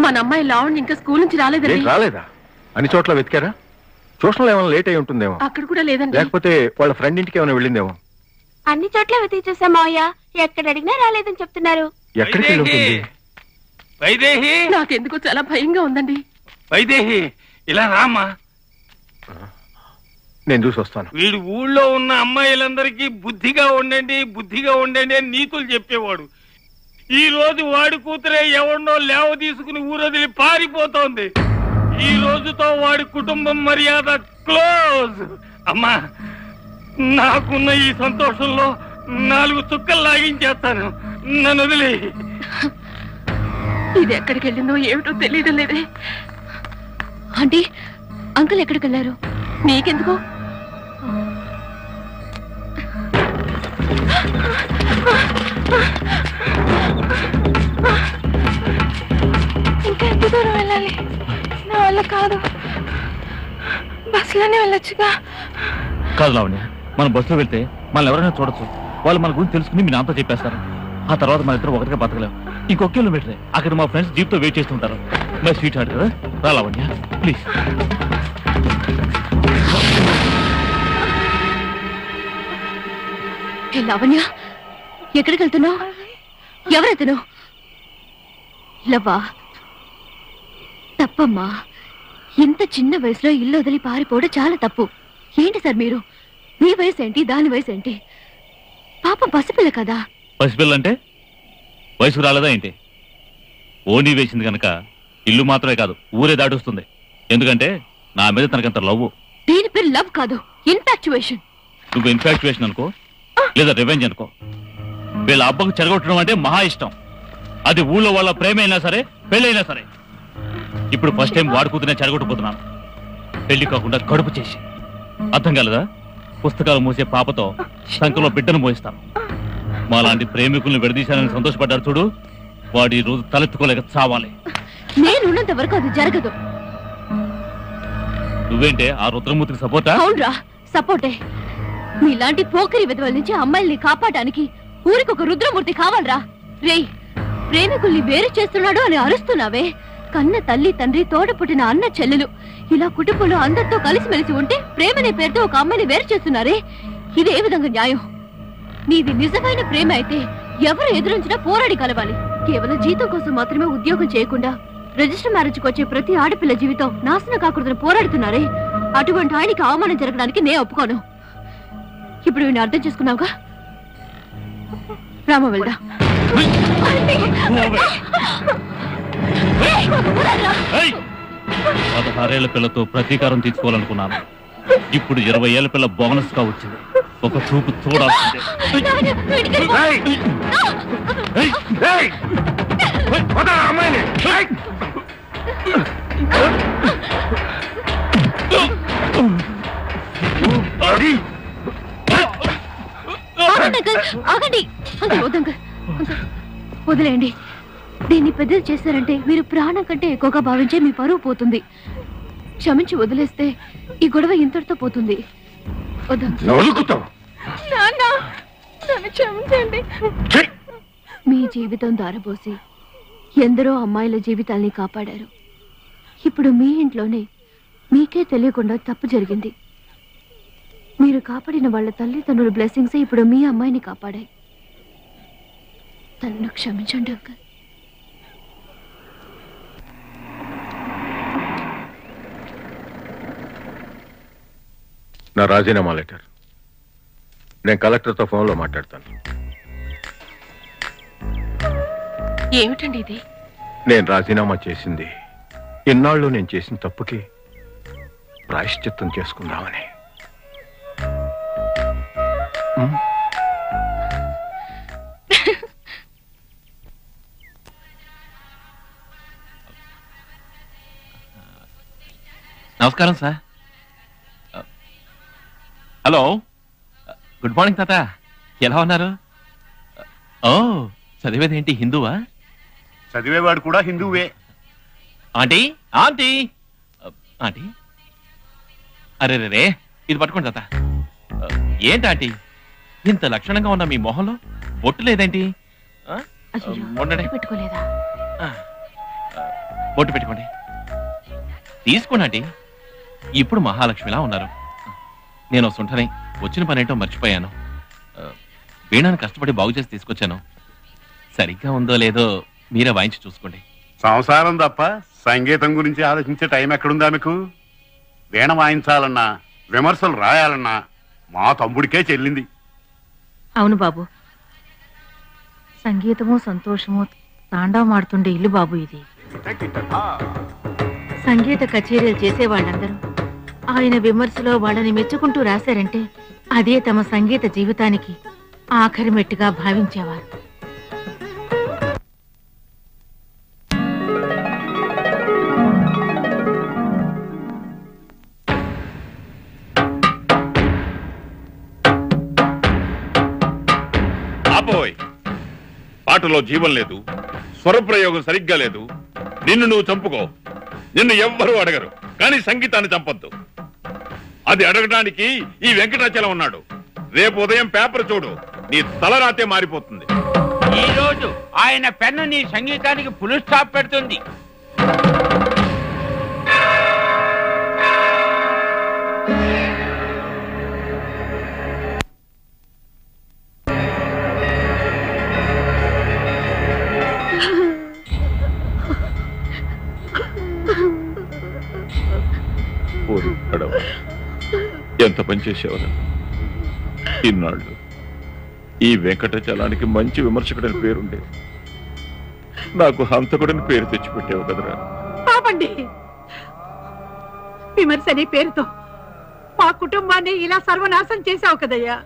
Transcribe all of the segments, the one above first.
మన అమ్మాయి లావణ్య ఇంకా స్కూల్ నుంచి రాలేదండి. రాలేదా? అన్ని చోట్ల వెతికారా? ట్యూషన్లో ఏమైనా లేట్ అయి ఉంటుందేమో. అక్కడ కూడా లేదండి. లేకపోతే వాళ్ళ ఫ్రెండ్ ఇంటికి ఏమైనా వెళ్ళిందేమో. అన్ని చోట్ల వెతికి చూసాం మావయ్య, ఎక్కడ అడిగినా రాలేదని చెప్తున్నారు. ఎక్కడికి వెళ్ళి ఉంటుంది? వైదేహి, నాకెందుకో చాలా భయంగా ఉందండి. వైదేహి ఇలా రామా, నేను చూసి వస్తాను. వీడు ఊళ్ళో ఉన్న అమ్మాయిలందరికీ బుద్ధిగా ఉండండి బుద్ధిగా ఉండండి అని నీతులు చెప్పేవాడు. ఈ రోజు వాడి కూతురే ఎవరినో లేవ తీసుకుని ఊరొదిలి పారిపోతోంది. ఈ రోజుతో వాడి కుటుంబం మర్యాద క్లోజ్. అమ్మా, నాకున్న ఈ సంతోషంలో 4 చుక్కలు లాగించేస్తాను, నన్ను వదిలి. ఇది ఎక్కడికి వెళ్ళిందో ఏమిటో తెలియడం లేదే. ఆంటీ, అంకుల్ ఎక్కడికి వెళ్ళారు? నీకెందుకు? ఇంకా ఎంత దూరం వెళ్ళాలి? నా వల్ల కాదు, బస్సులోనే వెళ్ళొచ్చుగా. కాదు లావణ్య, మనం బస్సులో వెళ్తే మనం ఎవరైనా చూడొచ్చు. వాళ్ళు మన గురించి తెలుసుకుని మీ నాన్నతో చెప్పేస్తారు. ఆ తర్వాత మన ఇద్దరు ఒకటిగా బతకలేము. ఇంకొక కిలోమీటరే అక్కడ మా ఫ్రెండ్స్ జీప్ తో వెయిట్ చేస్తుంటారు. మై స్వీట్ హార్ట్ కదా, రా లావణ్య ప్లీజ్. లావణ్య, ఎక్కడికి వెళ్తున్నావు? ఎవరెతను? లవ్వా, తప్పమ్మా. ఇంత చిన్న వయసులో ఇల్లు వదిలి పారిపోవడం చాలా తప్పు. ఏంటి సార్ మీరు? మీ వయసు ఏంటి, దాని వయసు ఏంటి? పాపం పసిపిల్ల కదా. పసిపిల్ల అంటే వయసుకు రాలేదా ఏంటి? ఓనీ వేసింది కనుక ఇల్లు మాత్రమే కాదు ఊరే దాటొస్తుంది. ఎందుకంటే నా మీద తనకంత లవ్. దీని పేరు లవ్ కాదు, ఇన్ఫాక్చువేషన్. నువ్వు ఇన్ఫాక్చువేషన్ అనుకో, లేదా రివెంజ్ అనుకో. వీళ్ళ అబ్బకు చెరగొట్టడం అంటే మహా ఇష్టం. అది ఊళ్ళో వాళ్ళ ప్రేమ అయినా సరే, పెళ్ళైనా సరే. ఇప్పుడు ఫస్ట్ టైం వాడు కూతునే చెరగొట్టబోతున్నాను, పెళ్లి కాకుండా కడుపు చేసి. అర్థం కాలేదా? పుస్తకాలు మూసే పాపతో సంఖ్యలో బిడ్డను మోయిస్తాను. మాలాంటి ప్రేమికుల్ని విడదీశానని సంతోషపడ్డారు చూడు, వాడు ఈ రోజు తలెత్తుకోలేక చావాలి. నేనున్నంత వరకు అది జరగదు. నువ్వేంటే ఆ రుద్రమూర్తికి సపోర్టా? అవునరా, సపోర్టే. నీలాంటి పోకరి విధవల నుంచి అమ్మాయిల్ని కాపాడటానికి ఊరికొక రుద్రమూర్తి కావాలరా. రేయ్, ప్రేమికుల్ని వేరు చేస్తున్నాడు అని అరుస్తున్నావే. కన్న తల్లి తండ్రి, తోడ పుట్టిన అన్న చెల్లెలు, ఇలా కుటుంబంలో అందరితో కలిసిమెలిసి ఉంటే ప్రేమనే పేరుతో ఒక అమ్మాయిని వేరు చేస్తున్నారే. ఇది ఏ విధంగా న్యాయం? నీది నిజమైన ప్రేమ అయితే ఎవరు ఎదురించినా పోరాడి కలవాలి. కేవలం జీతం కోసం మాత్రమే ఉద్యోగం చేయకుండా రిజిస్టర్ మ్యారేజ్కి వచ్చే ప్రతి ఆడపిల్ల జీవితం నాశనం కాకూడదని పోరాడుతున్నారే. అటువంటి ఆయనకి అవమానం జరగడానికి నే ఒప్పుకోను. ఇప్పుడు వీడిని అర్థం చేసుకున్నావుగా, రామ వెళ్దా. 16 ఏళ్ల పిల్లతో ప్రతీకారం తీసుకోవాలనుకున్నాను. ఇప్పుడు 20 ఏళ్ల పిల్ల బోనస్ గా వచ్చింది. ఒక చూపు చూడాల్సిందే. ఆగండి, వదిలేయండి. దీన్ని పెద్దది చేశారంటే మీరు ప్రాణం కంటే ఎక్కువగా భావించే మీ పరువు పోతుంది. క్షమించి వదిలేస్తే ఈ గొడవ ఇంతటితో పోతుంది. మీ జీవితం దారబోసి ఎందరో అమ్మాయిల జీవితాల్ని కాపాడారు. ఇప్పుడు మీ ఇంట్లోనే మీకే తెలియకుండా తప్పు జరిగింది. మీరు కాపాడిన వాళ్ళ తల్లిదండ్రుల బ్లెస్సింగ్స్ ఇప్పుడు మీ అమ్మాయిని కాపాడాయి. తనను క్షమించండి అంకల్. నా రాజీనామా లెటర్ నేను కలెక్టర్తో ఫోన్లో మాట్లాడతాను. ఏమిటండి ఇది? నేను రాజీనామా చేసింది ఇన్నాళ్ళు నేను చేసిన తప్పుకి ప్రాయశ్చిత్తం చేసుకుందామని. నమస్కారం సార్. హలో, గుడ్ మార్నింగ్ తాత, ఎలా ఉన్నారు? ఓ, చదివేదేంటి హిందువా? చదివేవాడు కూడా హిందువే. ఆంటీ ఆంటీ ఆంటీ, అరే రే, ఇది పట్టుకోండి తాత. ఏంటి ఆంటీ ఇంత లక్షణంగా ఉన్న మీ మొహంలో బొట్టు లేదేంటి? పెట్టుకోలేదా? బొట్టు పెట్టుకోండి. తీసుకోండి ఆంటీ. ఇప్పుడు మహాలక్ష్మిలా ఉన్నారు. నేను సుంఠని వచ్చిన పనేంటో మర్చిపోయాను. వీణాను కష్టపడి బాగు చేసి తీసుకొచ్చాను. సరిగ్గా ఉందో లేదో మీరే వాయించి చూసుకోండి. సంసారం తప్ప సంగీతం గురించి ఆలోచించే టైం ఎక్కడుందా మీకు? వీణ వాయించాలన్నా విమర్శలు రాయాలన్నా మా తమ్ముడికే చెల్లింది. అవును బాబు, సంగీతము సంతోషము తాండవమాడుతుండే ఇల్లు బాబు ఇది. సంగీత కచేరీలు చేసేవాళ్ళందరూ ఆయన విమర్శలో వాళ్ళని మెచ్చుకుంటూ రాశారంటే అదే తమ సంగీత జీవితానికి ఆఖరి మెట్టుగా భావించేవారు. పాటలో జీవం లేదు, స్వరప్రయోగం సరిగ్గా లేదు. నిన్ను నువ్వు చంపుకో. నిన్ను ఎవ్వరూ అడగరు, కానీ సంగీతాన్ని చంపొద్దు. అది అడగడానికి ఈ వెంకటాచలం ఉన్నాడు. రేపు ఉదయం పేపర్ చూడు, నీ తలరాతే మారిపోతుంది. ఈ రోజు ఆయన పెన్ను నీ సంగీతానికి ఫుల్ స్టాప్ పెడుతుంది. ఎంత పని చేసేవారు ఇన్నాళ్ళు. ఈ వెంకటాచలానికి మంచి విమర్శకుడని పేరుండే, నాకు హంతకుడని పేరు తెచ్చిపెట్టావు కదరా. పాపండి, విమర్శ అనే పేరుతో మా కుటుంబాన్ని ఇలా సర్వనాశం చేశావు కదయ్యా.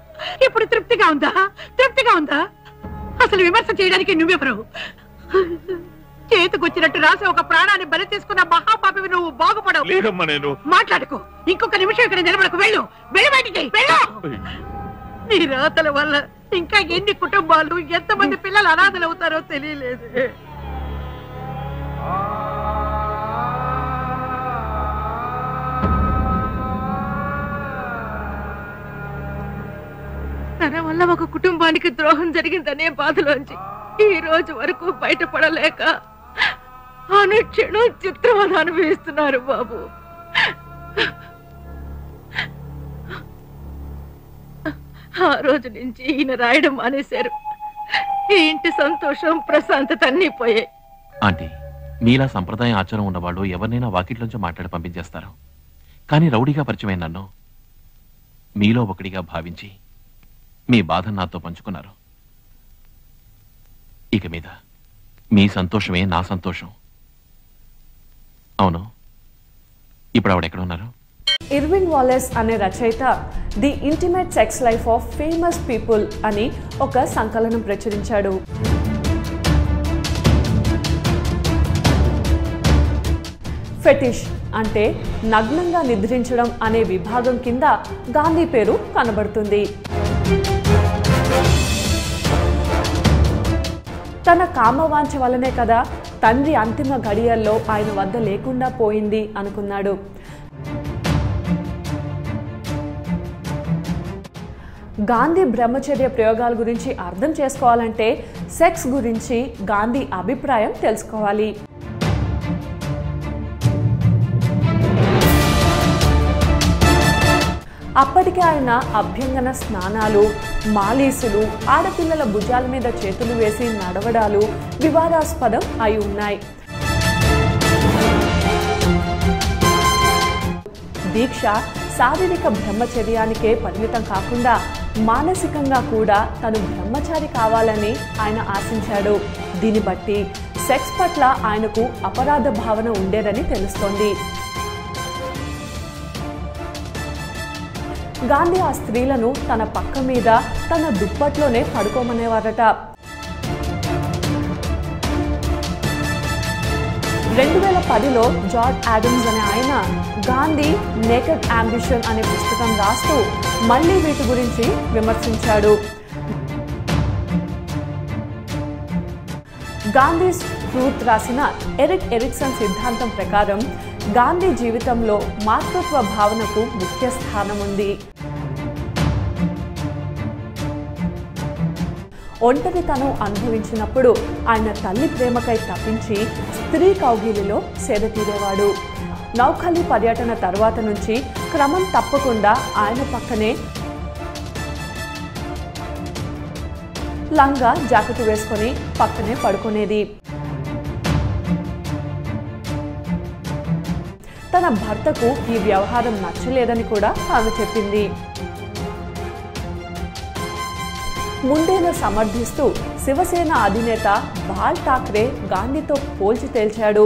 ఇప్పుడు తృప్తిగా ఉందా? తృప్తిగా ఉందా? అసలు విమర్శ చేయడానికి నువ్వెవరు? చేతికొచ్చినట్టు రాసి ఒక ప్రాణాన్ని బలి తీసుకున్న మహాపాపివి నువ్వు. బాగుపడవు. లేదమ్మా, నేను మాట్లాడుకో. ఇంకొక నిమిషం ఇక్కడ నిలబడకు. వెళ్ళు, వెళ్ళు బయటికి వెళ్ళు. నీ రాతల వల్ల ఇంకా ఎన్ని కుటుంబాలు, ఎంతమంది పిల్లలు అనాథలు అవుతారో తెలియలేదు. తన వల్ల ఒక కుటుంబానికి ద్రోహం జరిగిందనే బాధలోంచి ఈ రోజు వరకు బయటపడలేక అనుక్షణం చిత్రవద అనుభవిస్తున్నారు బాబు. ఆ రోజు నుంచి ఈయన రాయడం మానేశారు. ఈ ఇంటి సంతోషం, ప్రశాంతత అన్నీ పోయాయి. ఆంటీ, మీలా సంప్రదాయ ఆచారం ఉన్నవాళ్ళు ఎవరినైనా వాకిట్లోంచి మాట్లాడి పంపించేస్తారు. కానీ రౌడీగా పరిచయమైన నన్ను మీలో ఒకటిగా భావించి మీ బాధ నాతో పంచుకున్నారు. ఇక మీద మీ సంతోషమే నా సంతోషం. అవును, ఇప్పుడు ఆవిడ ఎక్కడ ఉన్నారు? ఇర్విన్ వాలెస్ అనే రచయిత the intimate sex life of famous people అని ఒక సంకలనం ప్రచురించాడు. ఫెటిష్ అంటే నగ్నంగా నిద్రించడం అనే విభాగం కింద గాంధీ పేరు కనబడుతుంది. తన కామవాంఛ వల్లనే కదా తండ్రి అంతిమ గడియల్లో ఆయన వద్ద లేకుండా పోయింది అనుకున్నాడు. గాంధీ బ్రహ్మచర్య ప్రయోగాల గురించి అర్థం చేసుకోవాలంటే సెక్స్ గురించి గాంధీ అభిప్రాయం తెలుసుకోవాలి. అప్పటికే ఆయన అభ్యంగన స్నానాలు, మాలీసులు, ఆడపిల్లల భుజాల మీద చేతులు వేసి నడవడాలు వివాదాస్పదం అయి ఉన్నాయి. దీక్ష శారీరక బ్రహ్మచర్యానికే పరిమితం కాకుండా మానసికంగా కూడా తను బ్రహ్మచారి కావాలని ఆయన ఆశించాడు. దీన్ని బట్టి సెక్స్ పట్ల ఆయనకు అపరాధ భావన ఉండేదని తెలుస్తోంది. గాంధీ ఆ స్త్రీలను తన పక్క మీద తన దుప్పట్లోనే పడుకోమనేవారట. 2010లో జార్జ్ ఆడమ్స్ అనే ఆయన గాంధీ నేకెడ్ అంబిషన్ అనే పుస్తకం రాస్తూ మళ్ళీ వీటి గురించి విమర్శించాడు. గాంధీస్ ట్రూత్ రాసిన ఎరిక్ ఎరిక్సన్ సిద్ధాంతం ప్రకారం గాంధీ జీవితంలో మాతృత్వ భావనకు ముఖ్య స్థానం ఉంది. ఒంటరితనం అనుభవించినప్పుడు ఆయన తల్లి ప్రేమకై తప్పించి స్త్రీ కౌగిలిలో సేద తీరేవాడు. నౌఖాళీ పర్యటన తర్వాత నుంచి క్రమం తప్పకుండా ఆయన పక్కనే లంగా జాకెట్ వేసుకొని పక్కనే పడుకునేది. తన భర్తకు ఈ వ్యవహారం నచ్చలేదని కూడా ఆమె చెప్పింది. ముండేను సమర్థిస్తూ శివసేన అధినేత బాల్ ఠాక్రే గాంధీతో పోల్చి తేల్చాడు.